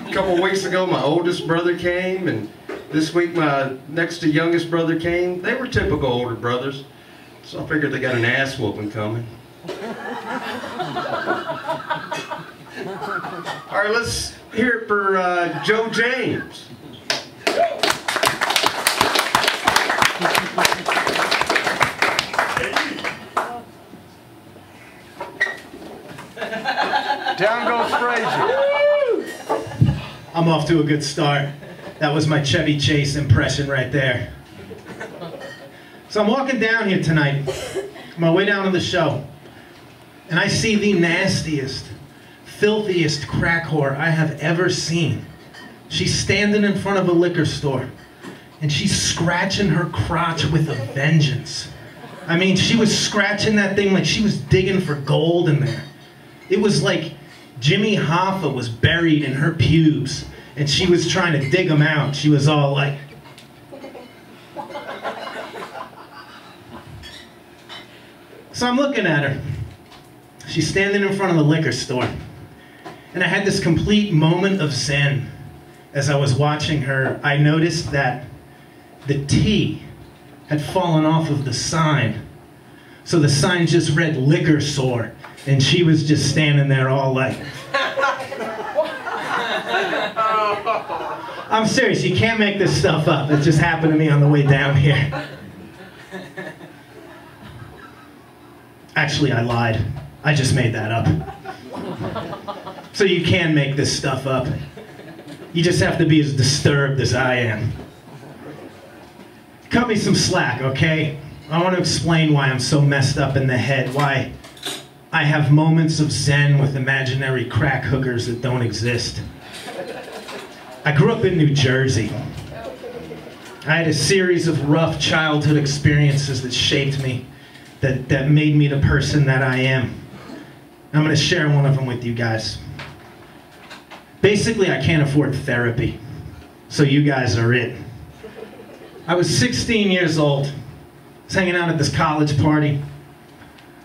A couple weeks ago, my oldest brother came, and this week my next to youngest brother came. They were typical older brothers, so I figured they got an ass whooping coming. All right, let's hear it for Joe James. Down goes Frazier. I'm off to a good start. That was my Chevy Chase impression right there. So I'm walking down here tonight, on my way down to the show, and I see the nastiest, filthiest crack whore I have ever seen. She's standing in front of a liquor store, and she's scratching her crotch with a vengeance. I mean, she was scratching that thing like she was digging for gold in there. It was like Jimmy Hoffa was buried in her pubes, and she was trying to dig them out. She was all like... So I'm looking at her. She's standing in front of the liquor store. And I had this complete moment of zen. As I was watching her, I noticed that the T had fallen off of the sign. So the sign just read liquor store. And she was just standing there all like... I'm serious, you can't make this stuff up. It just happened to me on the way down here. Actually, I lied. I just made that up. So you can make this stuff up. You just have to be as disturbed as I am. Cut me some slack, okay? I want to explain why I'm so messed up in the head, why I have moments of zen with imaginary crack hookers that don't exist. I grew up in New Jersey. I had a series of rough childhood experiences that shaped me, that made me the person that I am. I'm going to share one of them with you guys. Basically, I can't afford therapy, so you guys are it. I was 16 years old. I was hanging out at this college party.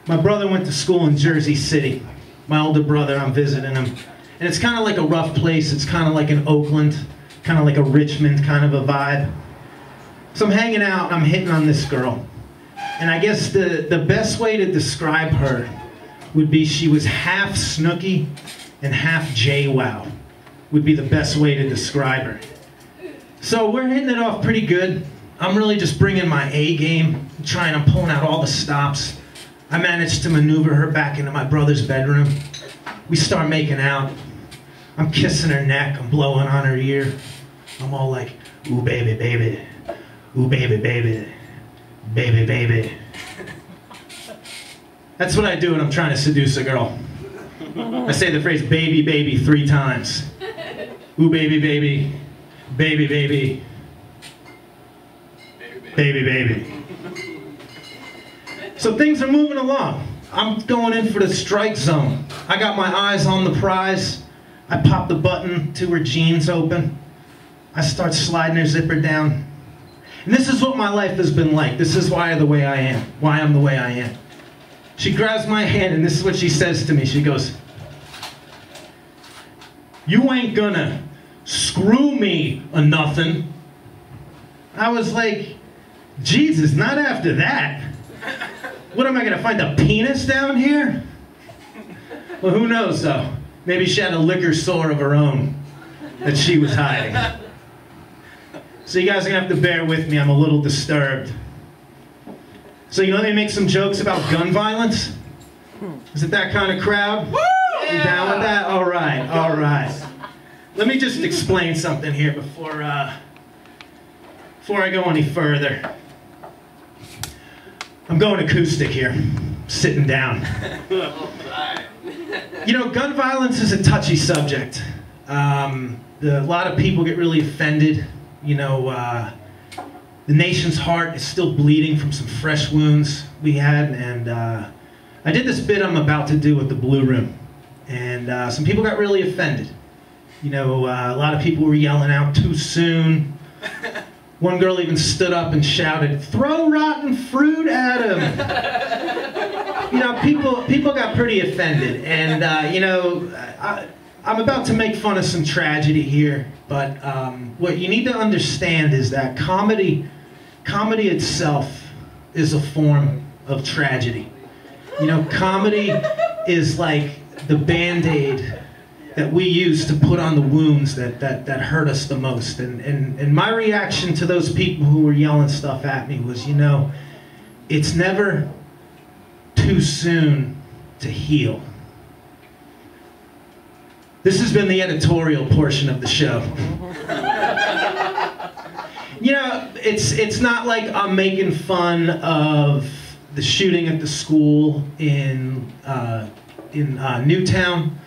My brother went to school in Jersey City. My older brother, I'm visiting him. And it's kind of like a rough place. It's kind of like an Oakland, kind of like a Richmond kind of a vibe. So I'm hanging out, I'm hitting on this girl. And I guess the best way to describe her would be she was half Snooki and half JWoww. Would be the best way to describe her. So we're hitting it off pretty good. I'm really just bringing my A game, I'm pulling out all the stops. I managed to maneuver her back into my brother's bedroom. We start making out. I'm kissing her neck, I'm blowing on her ear. I'm all like, ooh baby, baby, ooh baby, baby, baby, baby. That's what I do when I'm trying to seduce a girl. I say the phrase baby, baby 3 times. Ooh baby, baby, baby, baby, baby, baby. So things are moving along. I'm going in for the strike zone. I got my eyes on the prize. I pop the button to her jeans open. I start sliding her zipper down. And this is what my life has been like. This is why I'm the way I am. She grabs my hand and this is what she says to me. She goes, "You ain't gonna screw me or nothing." I was like, Jesus, not after that. What am I gonna find, a penis down here? Well, who knows though? Maybe she had a liquor store of her own that she was hiding. So you guys are gonna have to bear with me, I'm a little disturbed. So you know they make some jokes about gun violence? Is it that kind of crowd? Woo! You down with that? All right, all right. Let me just explain something here before I go any further. I'm going acoustic here, sitting down. You know, gun violence is a touchy subject. A lot of people get really offended. You know, the nation's heart is still bleeding from some fresh wounds we had, and I did this bit I'm about to do with the Blue Room, and some people got really offended. You know, a lot of people were yelling out too soon. One girl even stood up and shouted, "Throw rotten fruit at him!" you know, people got pretty offended, and you know, I'm about to make fun of some tragedy here, but what you need to understand is that comedy itself is a form of tragedy. You know, comedy is like the Band-Aid that we use to put on the wounds that hurt us the most. And my reaction to those people who were yelling stuff at me was, you know, it's never too soon to heal. This has been the editorial portion of the show. You know, it's not like I'm making fun of the shooting at the school in Newtown.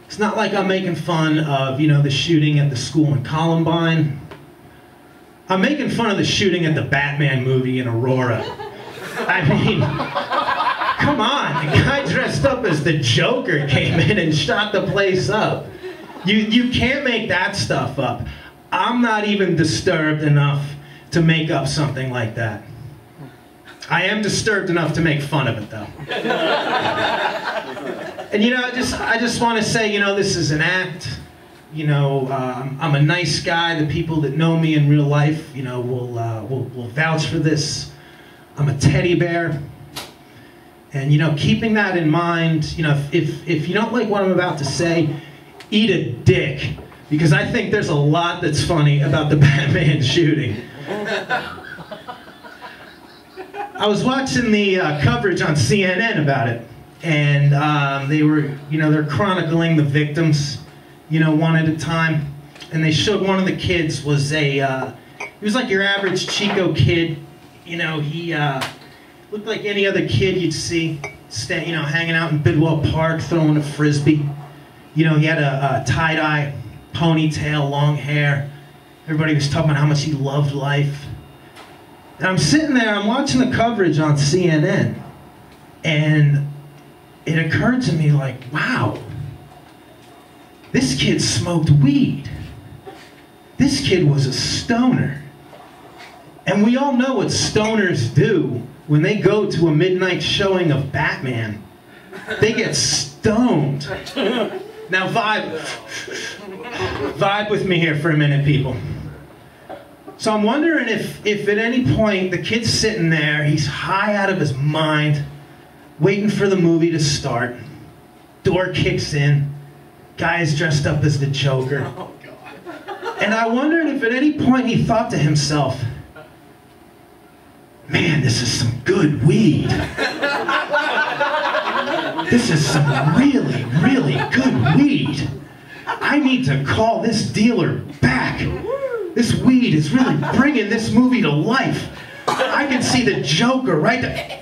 It's not like I'm making fun of, you know, the shooting at the school in Columbine. I'm making fun of the shooting at the Batman movie in Aurora. I mean, come on, the guy dressed up as the Joker came in and shot the place up. You can't make that stuff up. I'm not even disturbed enough to make up something like that. I am disturbed enough to make fun of it, though. And you know, I just want to say, you know, this is an act. You know, I'm a nice guy. The people that know me in real life, you know, will vouch for this. I'm a teddy bear. And you know, keeping that in mind, you know, if you don't like what I'm about to say, eat a dick, because I think there's a lot that's funny about the Batman shooting. I was watching the coverage on CNN about it, and they were, you know, they're chronicling the victims, you know, one at a time, and they showed one of the kids was he was like your average Chico kid, you know, he looked like any other kid you'd see, you know, hanging out in Bidwell Park, throwing a frisbee. You know, he had a tie-dye ponytail, long hair. Everybody was talking about how much he loved life. And I'm sitting there, I'm watching the coverage on CNN, and it occurred to me like, wow, this kid smoked weed. This kid was a stoner. And we all know what stoners do when they go to a midnight showing of Batman. They get stoned. Now vibe with me here for a minute, people. So I'm wondering if at any point the kid's sitting there, he's high out of his mind, waiting for the movie to start. Door kicks in, guy's dressed up as the Joker. Oh, God. And I wondered if at any point he thought to himself, man, this is some good weed. This is some really, really good weed. I need to call this dealer back. This weed is really bringing this movie to life. I can see the Joker right there.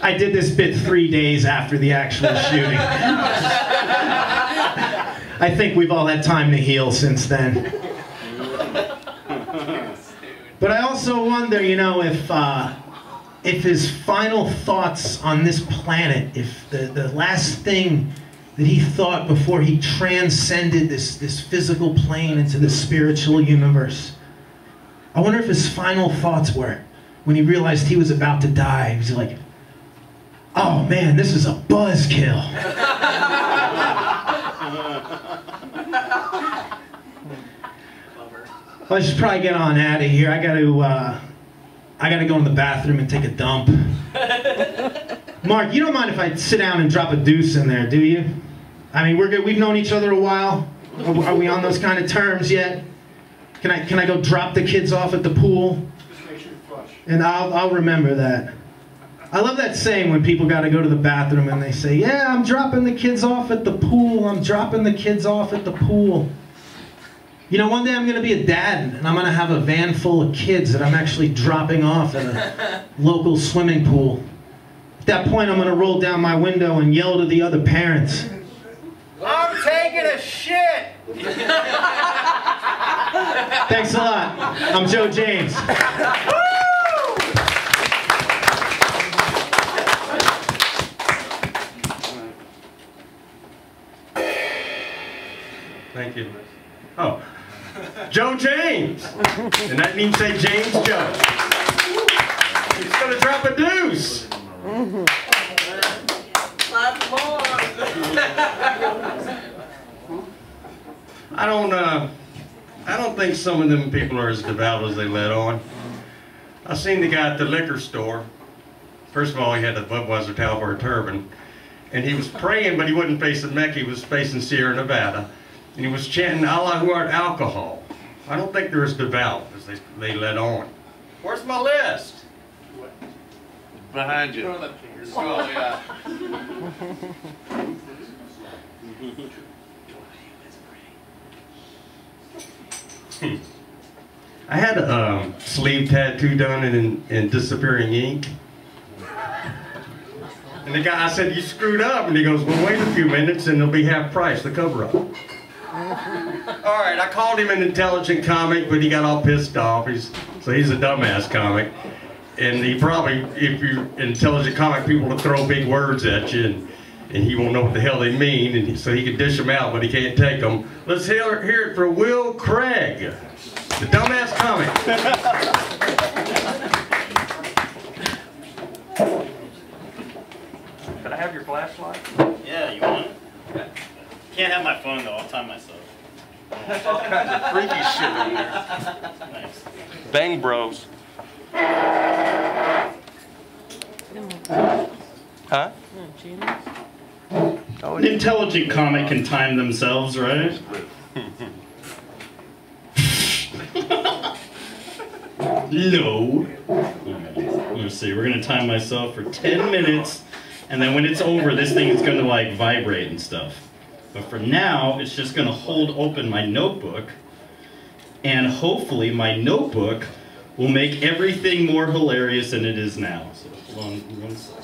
I did this bit 3 days after the actual shooting. I think we've all had time to heal since then. But I also wonder, you know, if his final thoughts on this planet, if the last thing that he thought before he transcended this physical plane into the spiritual universe, I wonder if his final thoughts were, when he realized he was about to die, he was like, oh man, this is a buzzkill. I should probably get on out of here. I gotta go in the bathroom and take a dump. Mark, you don't mind if I sit down and drop a deuce in there, do you? I mean, we're good. We've known each other a while. Are we on those kind of terms yet? Can I go drop the kids off at the pool? Just make sure you flush. And I'll remember that. I love that saying when people got to go to the bathroom and they say, yeah, I'm dropping the kids off at the pool. I'm dropping the kids off at the pool. You know, one day I'm going to be a dad, and I'm going to have a van full of kids that I'm actually dropping off at a local swimming pool. At that point, I'm going to roll down my window and yell to the other parents, I'm taking a shit! Thanks a lot. I'm Joe James. Thank you. Oh. Joe James. And that means say James Joe. He's going to drop a deuce. I don't think some of them people are as devout as they let on. I seen the guy at the liquor store. First of all, he had a Budweiser towel for a turban. And he was praying, but he wasn't facing Mecca, he was facing Sierra Nevada. And he was chanting Allahu Akbar alcohol. I don't think they're as devout as they let on. Where's my list? Behind you. Oh, yeah. I had a sleeve tattoo done in disappearing ink. And the guy, I said, you screwed up. And he goes, well, wait a few minutes and it'll be half price, the cover-up. All right, I called him an intelligent comic, but he got all pissed off. So he's a dumbass comic. And he probably, if you're an intelligent comic, people will throw big words at you, and he won't know what the hell they mean, and so he can dish them out, but he can't take them. Let's hear it for Will Craig, the dumbass comic. Could I have your flashlight? Yeah, you want it? Can't have my phone though, I'll time myself. All kinds of freaky shit in there. Nice. Bang Bros. Huh? An intelligent comic can time themselves, right? No. Let's see, we're gonna time myself for 10 minutes, and then when it's over, this thing is gonna like vibrate and stuff. But for now, it's just gonna hold open my notebook, and hopefully my notebook will make everything more hilarious than it is now. So hold on 1 second.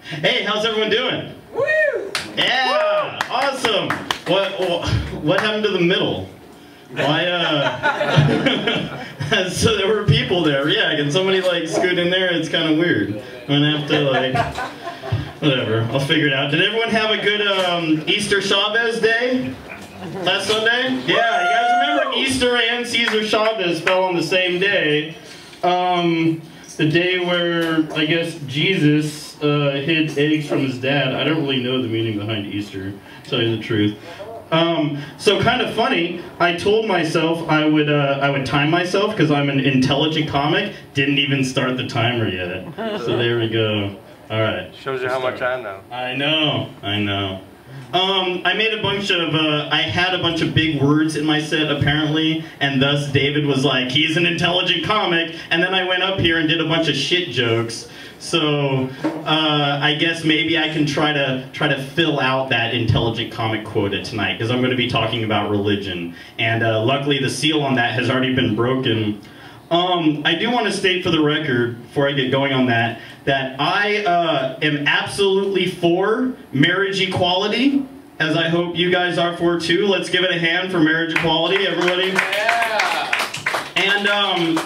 Hey, how's everyone doing? Woo! Yeah, woo! Awesome. What happened to the middle? Why? So there were people there. Yeah, can somebody like scoot in there? It's kind of weird. I'm gonna have to like, whatever. I'll figure it out. Did everyone have a good Easter Chavez day? Last Sunday? Yeah, you guys remember Easter and Cesar Chavez fell on the same day. The day where, I guess, Jesus hid eggs from his dad. I don't really know the meaning behind Easter, to tell you the truth. So kind of funny, I told myself I would time myself because I'm an intelligent comic. Didn't even start the timer yet. So there we go. All right. Shows you how much I know. I know. I made a bunch of, I had a bunch of big words in my set apparently, and thus David was like, he's an intelligent comic, and then I went up here and did a bunch of shit jokes. So, I guess maybe I can try to fill out that intelligent comic quota tonight, because I'm going to be talking about religion, and luckily the seal on that has already been broken. I do want to state for the record, before I get going on that I am absolutely for marriage equality, as I hope you guys are for too. Let's give it a hand for marriage equality, everybody. Yeah. And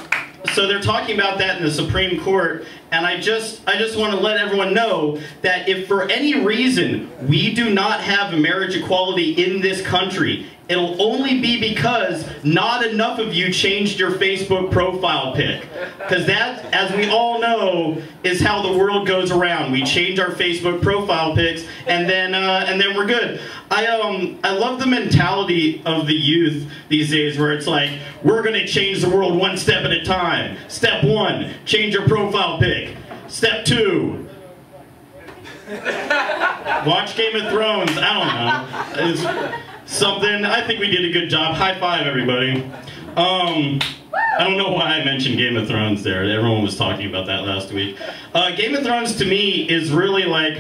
so they're talking about that in the Supreme Court, and I just want to let everyone know that if for any reason we do not have marriage equality in this country, it'll only be because not enough of you changed your Facebook profile pic. Because that, as we all know, is how the world goes around. We change our Facebook profile pics, and then we're good. I love the mentality of the youth these days, where it's like, we're gonna change the world one step at a time. Step 1, change your profile pic. Step 2, watch Game of Thrones. I don't know. It's something. I think we did a good job. High five, everybody. I don't know why I mentioned Game of Thrones there. Everyone was talking about that last week. Game of Thrones to me is really like,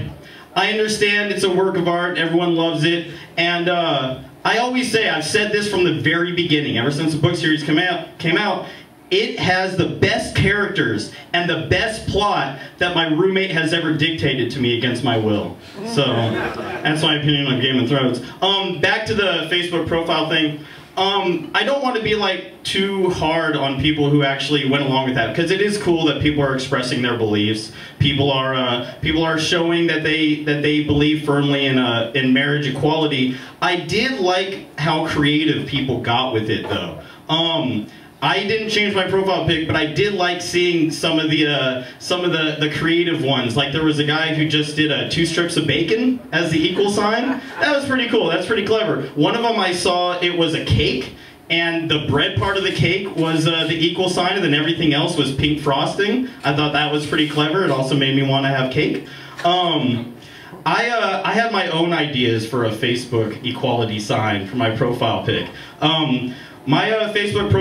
I understand it's a work of art, everyone loves it, and I always say, I've said this from the very beginning, ever since the book series came out, it has the best characters and the best plot that my roommate has ever dictated to me against my will. So, that's my opinion on Game of Thrones. Back to the Facebook profile thing. I don't want to be like too hard on people who actually went along with that, because it is cool that people are expressing their beliefs. People are showing that they believe firmly in marriage equality. I did like how creative people got with it, though. I didn't change my profile pic, but I did like seeing some of the creative ones. Like there was a guy who just did 2 strips of bacon as the equal sign. That was pretty cool. That's pretty clever. One of them I saw, it was a cake, and the bread part of the cake was the equal sign, and then everything else was pink frosting. I thought that was pretty clever. It also made me want to have cake. I had my own ideas for a Facebook equality sign for my profile pic. My Facebook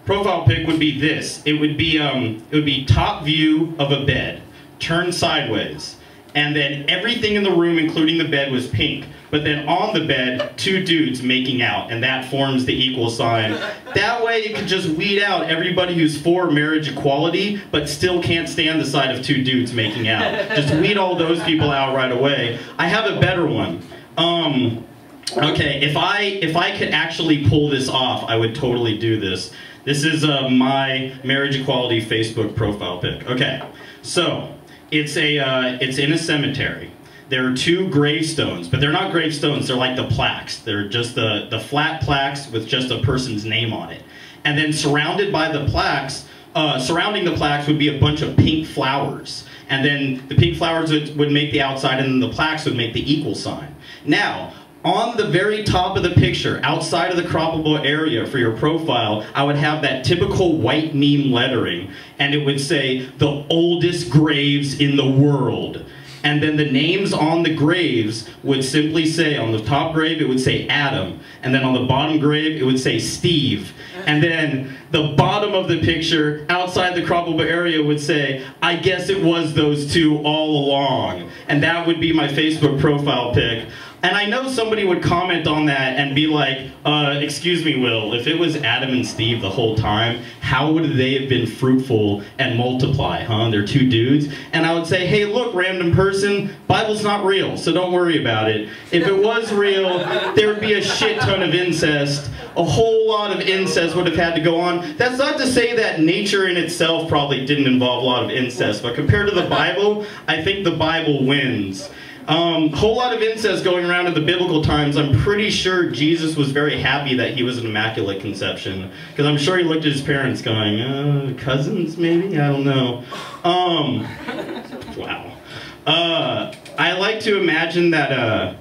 profile pic would be this. It would be top view of a bed, turned sideways, and then everything in the room, including the bed, was pink. But then on the bed, 2 dudes making out, and that forms the equal sign. That way, it could just weed out everybody who's for marriage equality, but still can't stand the sight of 2 dudes making out. Just weed all those people out right away. I have a better one. Okay, if I could actually pull this off, I would totally do this. This is my marriage equality Facebook profile pic. Okay, so it's in a cemetery. There are 2 gravestones, but they're not gravestones. They're like the plaques. They're just the flat plaques with just a person's name on it. And then surrounded by the plaques, surrounding the plaques would be a bunch of pink flowers. And then the pink flowers would make the outside, and then the plaques would make the equal sign. Now, on the very top of the picture, outside of the croppable area for your profile, I would have that typical white meme lettering, and it would say, "The oldest graves in the world." And then the names on the graves would simply say, on the top grave, it would say Adam. And then on the bottom grave, it would say Steve. And then the bottom of the picture, outside the croppable area, would say, "I guess it was those 2 all along." And that would be my Facebook profile pic. And I know somebody would comment on that and be like, excuse me, Will, if it was Adam and Steve the whole time, how would they have been fruitful and multiply, huh? They're 2 dudes. And I would say, hey, look, random person, Bible's not real, so don't worry about it. If it was real, there would be a shit ton of incest. A whole lot of incest would have had to go on. That's not to say that nature in itself probably didn't involve a lot of incest, but compared to the Bible, I think the Bible wins. Whole lot of incest going around in the biblical times. I'm pretty sure Jesus was very happy that he was an immaculate conception, because I'm sure he looked at his parents going, cousins maybe? I don't know. Wow. I like to imagine that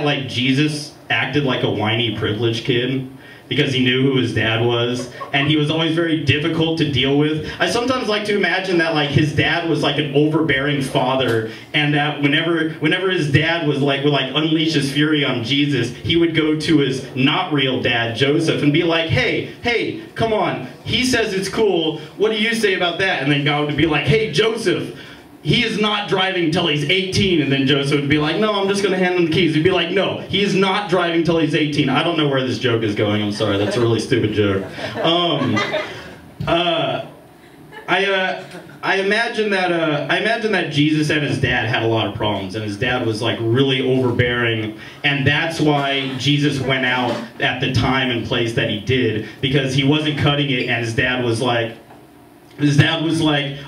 like Jesus acted like a whiny privileged kid, because he knew who his dad was, and he was always very difficult to deal with. I sometimes like to imagine that like his dad was like an overbearing father, and that whenever his dad was would unleash his fury on Jesus, he would go to his not real dad, Joseph, and be like, hey, come on, he says it's cool, what do you say about that? And then God would be like, hey, Joseph, he is not driving till he's 18, and then Joseph would be like, no, I'm just going to hand him the keys. He'd be like, no, he is not driving till he's 18. I don't know where this joke is going. I'm sorry, that's a really stupid joke. I imagine that Jesus and his dad had a lot of problems, and his dad was like really overbearing, and that's why Jesus went out at the time and place that he did, because he wasn't cutting it, and his dad was like,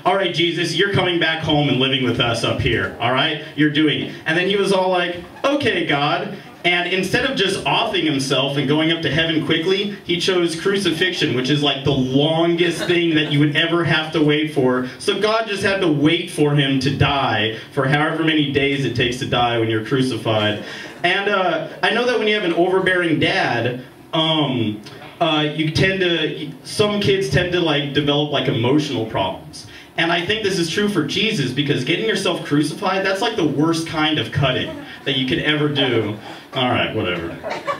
all right, Jesus, you're coming back home and living with us up here, all right? You're doing it. And then he was all like, okay, God. And instead of just offing himself and going up to heaven quickly, he chose crucifixion, which is like the longest thing that you would ever have to wait for. So God just had to wait for him to die for however many days it takes to die when you're crucified. And I know that when you have an overbearing dad, some kids tend to like develop like emotional problems. And I think this is true for Jesus, because getting yourself crucified, that's like the worst kind of cutting that you could ever do. All right, whatever.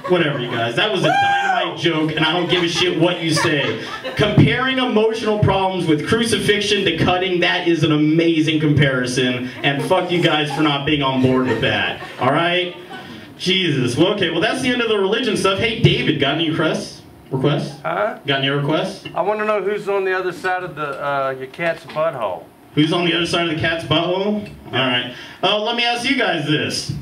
Whatever, you guys. That was a dynamite joke, and I don't give a shit what you say. Comparing emotional problems with crucifixion to cutting, that is an amazing comparison, and fuck you guys for not being on board with that. All right? Jesus. Well, okay, well, that's the end of the religion stuff. Hey, David, got any requests? Huh? Got any requests? I want to know who's on the other side of your cat's butthole. Who's on the other side of the cat's butthole? All right. Let me ask you guys this.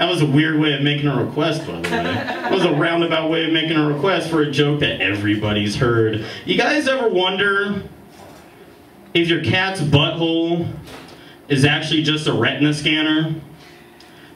That was a weird way of making a request, by the way. That was a roundabout way of making a request for a joke that everybody's heard. You guys ever wonder if your cat's butthole is actually just a retina scanner?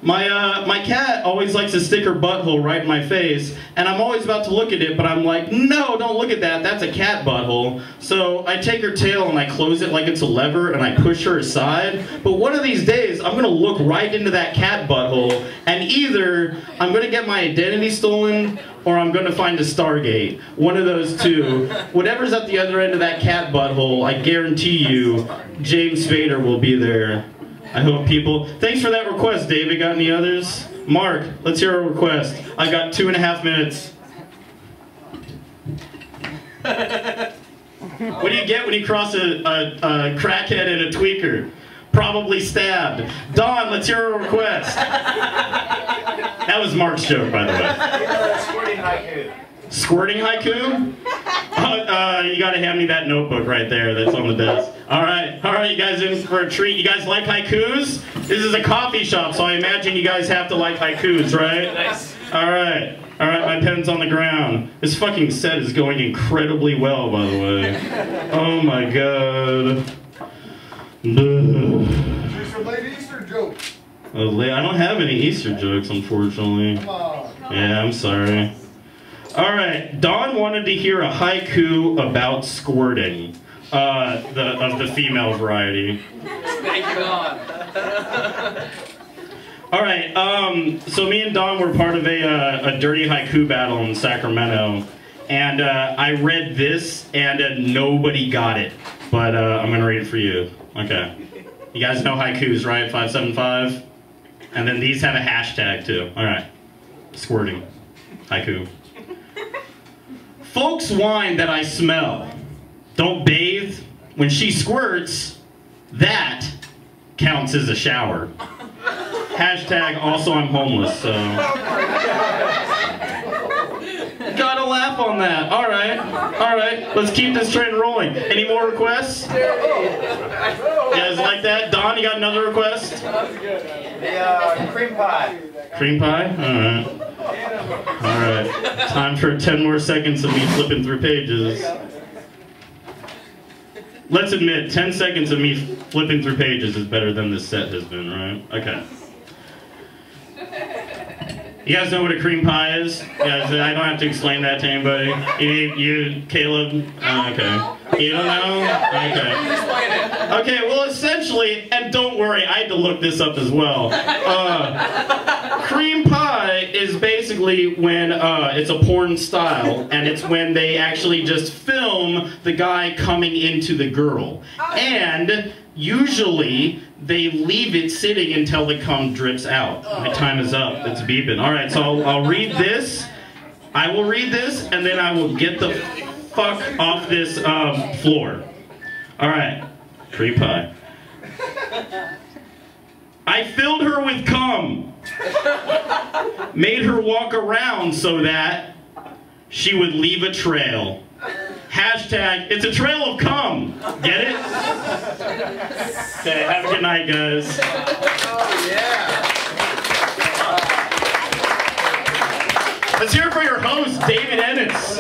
My cat always likes to stick her butthole right in my face, and I'm always about to look at it, but I'm like, no, don't look at that, that's a cat butthole. So I take her tail and I close it like it's a lever and I push her aside, but one of these days I'm gonna look right into that cat butthole, and either I'm gonna get my identity stolen or I'm gonna find a Stargate. One of those two. Whatever's at the other end of that cat butthole, I guarantee you, James Spader will be there. I hope people... Thanks for that request, David. Got any others? Mark, let's hear a request. I got 2.5 minutes. What do you get when you cross a crackhead and a tweaker? Probably stabbed. Don, let's hear a request. That was Mark's joke, by the way. Squirting haiku. Squirting haiku? You gotta hand me that notebook right there that's on the desk. Alright, you guys in for a treat? You guys like haikus? This is a coffee shop, so I imagine you guys have to like haikus, right? Nice. Alright, my pen's on the ground. This fucking set is going incredibly well, by the way. Oh my god. Here's your late Easter joke. I don't have any Easter jokes, unfortunately. Come on. Yeah, I'm sorry. Alright, Don wanted to hear a haiku about squirting. Of the female variety. Thank you, Don. Alright, so me and Don were part of a dirty haiku battle in Sacramento. And I read this, and nobody got it. But I'm going to read it for you. Okay. You guys know haikus, right? 575? And then these have a hashtag, too. Alright. Squirting. Haiku. Folks whine that I smell. Don't bathe. When she squirts, that counts as a shower. Hashtag also I'm homeless, so. Gotta laugh on that. Alright, let's keep this trend rolling. Any more requests? You guys like that? Don, you got another request? The cream pie. Cream pie? Alright. Time for 10 more seconds of me flipping through pages. Let's admit, 10 seconds of me flipping through pages is better than this set has been, right? Okay. You guys know what a cream pie is? You guys, I don't have to explain that to anybody. You Caleb? Okay. You don't know? Okay. Okay, well essentially, and don't worry, I had to look this up as well. Cream pie is basically when it's a porn style, and it's when they actually just film the guy coming into the girl. And usually, they leave it sitting until the cum drips out. My time is up. It's beeping. Alright, so I'll read this. I will read this, and then I will get the fuck off this floor. Alright. Cream pie. I filled her with cum. Made her walk around so that she would leave a trail. Hashtag, it's a trail of cum. Get it? Okay, have a good night, guys. Oh, yeah. Let's hear it for your host, David Ennis.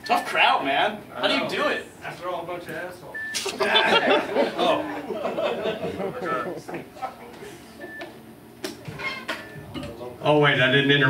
Tough crowd, man. How do you do it? After all, a bunch of assholes. Oh wait, I didn't interrupt.